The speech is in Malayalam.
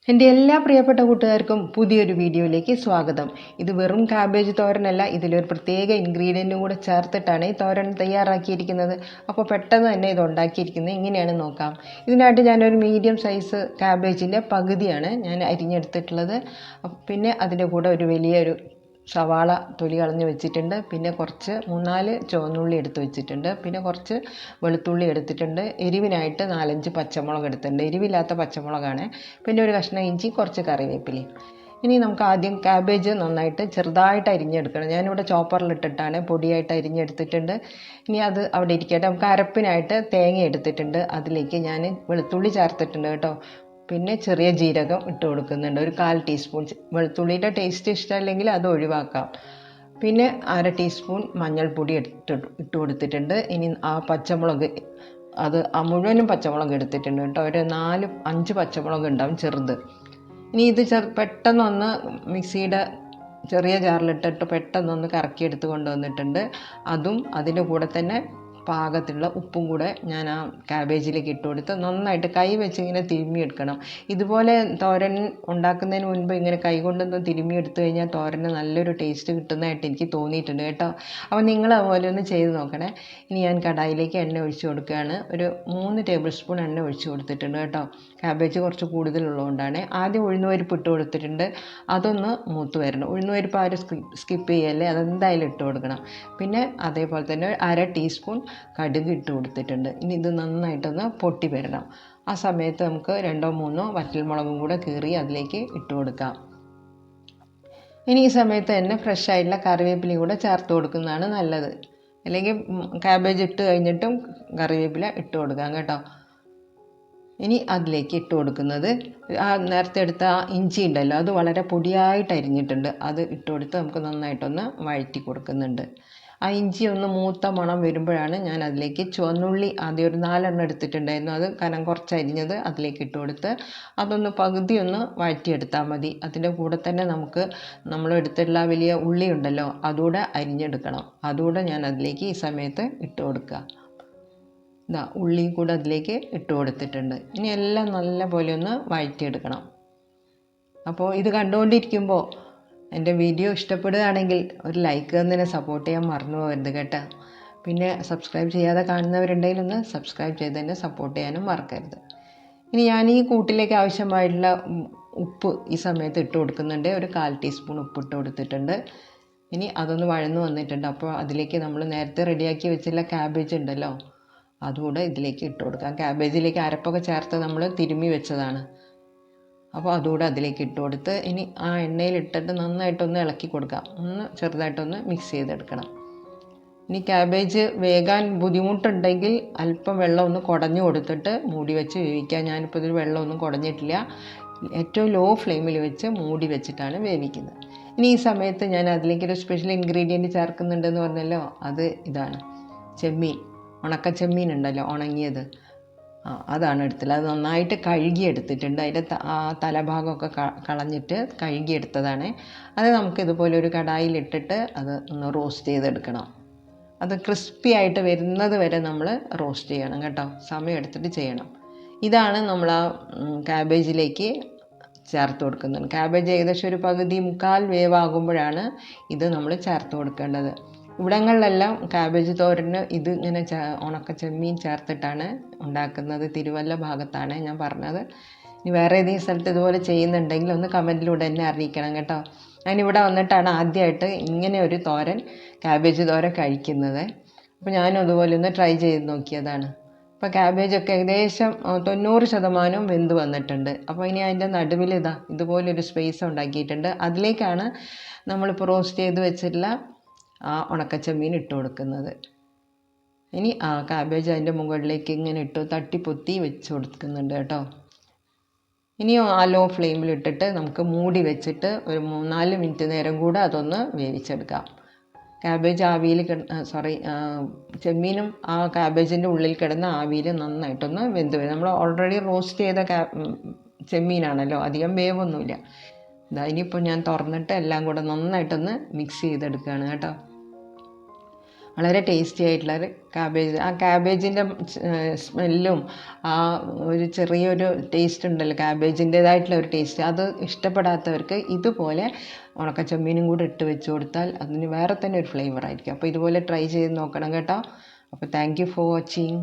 എൻ്റെ എല്ലാ പ്രിയപ്പെട്ട കൂട്ടുകാർക്കും പുതിയൊരു വീഡിയോയിലേക്ക് സ്വാഗതം. ഇത് വെറും കാബേജ് തോരനല്ല, ഇതിലൊരു പ്രത്യേക ഇൻഗ്രീഡിയൻറ്റും കൂടെ ചേർത്തിട്ടാണ് ഈ തോരൻ തയ്യാറാക്കിയിരിക്കുന്നത്. അപ്പോൾ പെട്ടെന്ന് തന്നെ ഇത് ഉണ്ടാക്കിയിരിക്കുന്നത് എങ്ങനെയാണ് നോക്കാം. ഇതിനായിട്ട് ഞാനൊരു മീഡിയം സൈസ് കാബേജിൻ്റെ പകുതിയാണ് ഞാൻ അരിഞ്ഞെടുത്തിട്ടുള്ളത്. പിന്നെ അതിൻ്റെ കൂടെ ഒരു വലിയൊരു സവാള തൊലി കളഞ്ഞ് വെച്ചിട്ടുണ്ട്. പിന്നെ കുറച്ച് 3-4 ചുവന്നുള്ളി എടുത്ത് വെച്ചിട്ടുണ്ട്. പിന്നെ കുറച്ച് വെളുത്തുള്ളി എടുത്തിട്ടുണ്ട്. എരിവിനായിട്ട് 4-5 പച്ചമുളക് എടുത്തിട്ടുണ്ട്. എരിവില്ലാത്ത പച്ചമുളകാണ്. പിന്നെ ഒരു കഷ്ണം ഇഞ്ചി, കുറച്ച് കറിവേപ്പിലയും. ഇനി നമുക്ക് ആദ്യം കാബേജ് നന്നായിട്ട് ചെറുതായിട്ട് അരിഞ്ഞെടുക്കണം. ഞാനിവിടെ ചോപ്പറിലിട്ടിട്ടാണ് പൊടിയായിട്ട് അരിഞ്ഞെടുത്തിട്ടുണ്ട്. ഇനി അത് അവിടെ ഇരിക്കട്ടെ. നമുക്ക് അരപ്പിനായിട്ട് തേങ്ങ എടുത്തിട്ടുണ്ട്. അതിലേക്ക് ഞാൻ വെളുത്തുള്ളി ചേർത്തിട്ടുണ്ട് കേട്ടോ. പിന്നെ ചെറിയ ജീരകം ഇട്ട് കൊടുക്കുന്നുണ്ട്, ഒരു 1/4 ടീസ്പൂൺ. വെളുത്തുള്ളിയുടെ ടേസ്റ്റ് ഇഷ്ടമല്ലെങ്കിൽ അത് ഒഴിവാക്കാം. പിന്നെ 1/2 ടീസ്പൂൺ മഞ്ഞൾപ്പൊടി ഇട്ട് കൊടുത്തിട്ടുണ്ട്. ഇനി ആ പച്ചമുളക് അത് മുഴുവനും പച്ചമുളക് എടുത്തിട്ടുണ്ട് കേട്ടോ. ഒരു 4-5 പച്ചമുളക് ഉണ്ടാവും ചെറുത്. ഇനി ഇത് പെട്ടെന്നൊന്ന് മിക്സിയുടെ ചെറിയ ജാറിലിട്ടിട്ട് പെട്ടെന്നൊന്ന് കറക്കിയെടുത്ത് കൊണ്ടുവന്നിട്ടുണ്ട്. അതും അതിൻ്റെ കൂടെ തന്നെ പാകത്തിലുള്ള ഉപ്പും കൂടെ ഞാൻ ആ കാബേജിലേക്ക് ഇട്ട് കൊടുത്ത് നന്നായിട്ട് കൈ വെച്ച് ഇങ്ങനെ തിരുമ്മിയെടുക്കണം. ഇതുപോലെ തോരൻ ഉണ്ടാക്കുന്നതിന് മുൻപ് ഇങ്ങനെ കൈ കൊണ്ടൊന്ന് തിരുമ്മിയെടുത്തു കഴിഞ്ഞാൽ തോരന് നല്ലൊരു ടേസ്റ്റ് കിട്ടുന്നതായിട്ട് എനിക്ക് തോന്നിയിട്ടുണ്ട് കേട്ടോ. അപ്പോൾ നിങ്ങൾ അതുപോലെ ഒന്ന് ചെയ്ത് നോക്കണേ. ഇനി ഞാൻ കടായിലേക്ക് എണ്ണ ഒഴിച്ച് കൊടുക്കുകയാണ്. ഒരു 3 ടേബിൾ സ്പൂൺ എണ്ണ ഒഴിച്ച് കൊടുത്തിട്ടുണ്ട് കേട്ടോ. കാബേജ് കുറച്ച് കൂടുതലുള്ളതുകൊണ്ടാണ്. ആദ്യം ഉഴുന്നുപരിപ്പ് ഇട്ട് കൊടുത്തിട്ടുണ്ട്. അതൊന്ന് മൂത്ത് വരണം. ഉഴുന്നുപരിപ്പ് ആരും സ്കിപ്പ് ചെയ്യല്ലേ, അതെന്തായാലും ഇട്ട് കൊടുക്കണം. പിന്നെ അതേപോലെ തന്നെ 1/2 ടീസ്പൂൺ കടുക് ഇട്ട് കൊടുത്തിട്ടുണ്ട്. ഇനി ഇത് നന്നായിട്ടൊന്ന് പൊട്ടി വരണം. ആ സമയത്ത് നമുക്ക് 2-3 വറ്റൽമുളകും കൂടെ കീറി അതിലേക്ക് ഇട്ട് കൊടുക്കാം. ഇനി ഈ സമയത്ത് തന്നെ ഫ്രഷ് ആയിട്ടുള്ള കറിവേപ്പിലയും കൂടെ ചേർത്ത് കൊടുക്കുന്നതാണ് നല്ലത്. അല്ലെങ്കിൽ കാബേജ് ഇട്ട് കഴിഞ്ഞിട്ടും കറിവേപ്പില ഇട്ട് കൊടുക്കാം കേട്ടോ. ഇനി അതിലേക്ക് ഇട്ട് കൊടുക്കുന്നത് നേരത്തെ എടുത്ത ഇഞ്ചി ഉണ്ടല്ലോ, അത് വളരെ പൊടിയായിട്ട് അരിഞ്ഞിട്ടുണ്ട്. അത് ഇട്ട് കൊടുത്ത് നമുക്ക് നന്നായിട്ടൊന്ന് വഴറ്റി കൊടുക്കുന്നുണ്ട്. ആ ഇഞ്ചി ഒന്ന് മൂത്ത മണം വരുമ്പോഴാണ് ഞാൻ അതിലേക്ക് ചുവന്നുള്ളി ആദ്യം ഒരു 4 എടുത്തിട്ടുണ്ടായിരുന്നു. അത് കനം കുറച്ച് അരിഞ്ഞത് അതിലേക്ക് ഇട്ട് കൊടുത്ത് അതൊന്ന് പകുതി ഒന്ന് വഴറ്റിയെടുത്താൽ മതി. അതിൻ്റെ കൂടെ തന്നെ നമ്മൾ എടുത്തിട്ടുള്ള വലിയ ഉള്ളി ഉണ്ടല്ലോ, അതുകൂടെ അരിഞ്ഞെടുക്കണം. അതുകൂടെ ഞാൻ അതിലേക്ക് ഈ സമയത്ത് ഇട്ട് കൊടുക്കുക. ഉള്ളിയും കൂടെ അതിലേക്ക് ഇട്ട് കൊടുത്തിട്ടുണ്ട്. ഇനി എല്ലാം നല്ല പോലെ ഒന്ന് വഴറ്റിയെടുക്കണം. അപ്പോൾ ഇത് കണ്ടുകൊണ്ടിരിക്കുമ്പോൾ എൻ്റെ വീഡിയോ ഇഷ്ടപ്പെടുകയാണെങ്കിൽ ഒരു ലൈക്ക് തന്നതിനെ സപ്പോർട്ട് ചെയ്യാൻ മറന്നു പോകരുത് കേട്ടോ. പിന്നെ സബ്സ്ക്രൈബ് ചെയ്യാതെ കാണുന്നവരുണ്ടെങ്കിൽ ഒന്ന് സബ്സ്ക്രൈബ് ചെയ്ത് തന്നെ സപ്പോർട്ട് ചെയ്യാനും മറക്കരുത്. ഇനി ഞാൻ ഈ കൂട്ടിലേക്ക് ആവശ്യമായിട്ടുള്ള ഉപ്പ് ഈ സമയത്ത് ഇട്ട് കൊടുക്കുന്നുണ്ട്. ഒരു 1/4 ടീസ്പൂൺ ഉപ്പ് ഇട്ട് കൊടുത്തിട്ടുണ്ട്. ഇനി അതൊന്ന് വഴന്നു വന്നിട്ടുണ്ട്. അപ്പോൾ അതിലേക്ക് നമ്മൾ നേരത്തെ റെഡിയാക്കി വെച്ചുള്ള കാബേജ് ഉണ്ടല്ലോ, അതുകൂടെ ഇതിലേക്ക് ഇട്ട് കൊടുക്കാം. കാബേജിലേക്ക് അരപ്പൊക്കെ ചേർത്ത് നമ്മൾ തിരുമ്മി വെച്ചതാണ്. അപ്പോൾ അതുകൂടെ അതിലേക്ക് ഇട്ട് കൊടുത്ത് ഇനി ആ എണ്ണയിൽ ഇട്ടിട്ട് നന്നായിട്ടൊന്ന് ഇളക്കി കൊടുക്കാം. ഒന്ന് ചെറുതായിട്ടൊന്ന് മിക്സ് ചെയ്തെടുക്കണം. ഇനി കാബേജ് വേകാൻ ബുദ്ധിമുട്ടുണ്ടെങ്കിൽ അല്പം വെള്ളം ഒന്ന് കുടഞ്ഞു കൊടുത്തിട്ട് മൂടി വെച്ച് വേവിക്കുക. ഞാനിപ്പോൾ ഇതിൽ വെള്ളമൊന്നും കുടഞ്ഞിട്ടില്ല. ഏറ്റവും ലോ ഫ്ലെയിമിൽ വെച്ച് മൂടി വെച്ചിട്ടാണ് വേവിക്കുന്നത്. ഇനി ഈ സമയത്ത് ഞാൻ അതിലേക്കൊരു സ്പെഷ്യൽ ഇൻഗ്രീഡിയൻറ്റ് ചേർക്കുന്നുണ്ടെന്ന് പറഞ്ഞല്ലോ, അത് ഇതാണ് ചെമ്മീൻ. ഉണക്കച്ചെമ്മീൻ ഉണ്ടല്ലോ, ഉണങ്ങിയത്, അതാണ് എടുത്തത്. അത് നന്നായിട്ട് കഴുകിയെടുത്തിട്ടുണ്ട്. അതിൻ്റെ തലഭാഗമൊക്കെ കളഞ്ഞിട്ട് കഴുകിയെടുത്തതാണ്. അത് നമുക്ക് ഇതുപോലെ ഒരു കടായിലിട്ടിട്ട് അത് ഒന്ന് റോസ്റ്റ് ചെയ്തെടുക്കണം. അത് ക്രിസ്പി ആയിട്ട് വരുന്നത് വരെ നമ്മൾ റോസ്റ്റ് ചെയ്യണം കേട്ടോ. സമയം എടുത്തിട്ട് ചെയ്യണം. ഇതാണ് നമ്മൾ ആ കാബേജിലേക്ക് ചേർത്ത് കൊടുക്കുന്നത്. കാബേജ് ഏകദേശം ഒരു പകുതി 1/4 വേവാകുമ്പോഴാണ് ഇത് നമ്മൾ ചേർത്ത് കൊടുക്കേണ്ടത്. ഇവിടങ്ങളിലെല്ലാം കാബേജ് തോരന് ഇത് ഇങ്ങനെ ഉണക്ക ചെമ്മീൻ ചേർത്തിട്ടാണ് ഉണ്ടാക്കുന്നത്. തിരുവല്ല ഭാഗത്താണ് ഞാൻ പറഞ്ഞത്. ഇനി വേറെ ഏതെങ്കിലും സ്ഥലത്ത് ഇതുപോലെ ചെയ്യുന്നുണ്ടെങ്കിൽ ഒന്ന് കമൻറ്റിലൂടെ എന്നെ അറിയിക്കണം കേട്ടോ. ഞാനിവിടെ വന്നിട്ടാണ് ആദ്യമായിട്ട് ഇങ്ങനെ ഒരു തോരൻ, കാബേജ് തോരൻ കഴിക്കുന്നത്. അപ്പോൾ ഞാനും അതുപോലെ ഒന്ന് ട്രൈ ചെയ്ത് നോക്കിയതാണ്. അപ്പോൾ കാബേജൊക്കെ ഏകദേശം 90% വെന്ത് വന്നിട്ടുണ്ട്. അപ്പോൾ ഇനി അതിൻ്റെ നടുവിൽ ഇതുപോലൊരു സ്പേസ് ഉണ്ടാക്കിയിട്ടുണ്ട്. അതിലേക്കാണ് നമ്മളിപ്പോൾ റോസ്റ്റ് ചെയ്ത് വെച്ചിട്ടുള്ള ആ ഉണക്കച്ചെമ്മീൻ ഇട്ട് കൊടുക്കുന്നത്. ഇനി ആ കാബേജ് അതിൻ്റെ മുകളിലേക്ക് ഇങ്ങനെ തട്ടിപ്പൊത്തി വെച്ച് കൊടുക്കുന്നുണ്ട് കേട്ടോ. ഇനി ആ ലോ ഫ്ലെയിമിലിട്ടിട്ട് നമുക്ക് മൂടി വെച്ചിട്ട് ഒരു 3-4 മിനിറ്റ് നേരം കൂടെ അതൊന്ന് വേവിച്ചെടുക്കാം. കാബേജ് ആവിയിൽ ചെമ്മീനും ആ കാബേജിൻ്റെ ഉള്ളിൽ കിടന്ന ആവിയിൽ നന്നായിട്ടൊന്ന് വെന്ത് വരും. നമ്മൾ ഓൾറെഡി റോസ്റ്റ് ചെയ്ത ചെമ്മീനാണല്ലോ, അധികം വേവൊന്നുമില്ല. ഇനിയിപ്പോൾ ഞാൻ തുറന്നിട്ട് എല്ലാം കൂടെ നന്നായിട്ടൊന്ന് മിക്സ് ചെയ്തെടുക്കുകയാണ് കേട്ടോ. വളരെ ടേസ്റ്റി ആയിട്ടുള്ളൊരു കാബേജ്. ആ കാബേജിൻ്റെ സ്മെല്ലും ആ ഒരു ചെറിയൊരു ടേസ്റ്റ് ഉണ്ടല്ലോ, കാബേജിൻ്റേതായിട്ടുള്ള ഒരു ടേസ്റ്റ്, അത് ഇഷ്ടപ്പെടാത്തവർക്ക് ഇതുപോലെ ഉണക്കച്ചെമ്മീനും കൂടെ ഇട്ട് വെച്ച് കൊടുത്താൽ അതിന് വേറെ തന്നെ ഒരു ഫ്ലേവർ ആയിരിക്കും. അപ്പോൾ ഇതുപോലെ ട്രൈ ചെയ്ത് നോക്കണം കേട്ടോ. അപ്പോൾ താങ്ക് യു ഫോർ വാച്ചിങ്.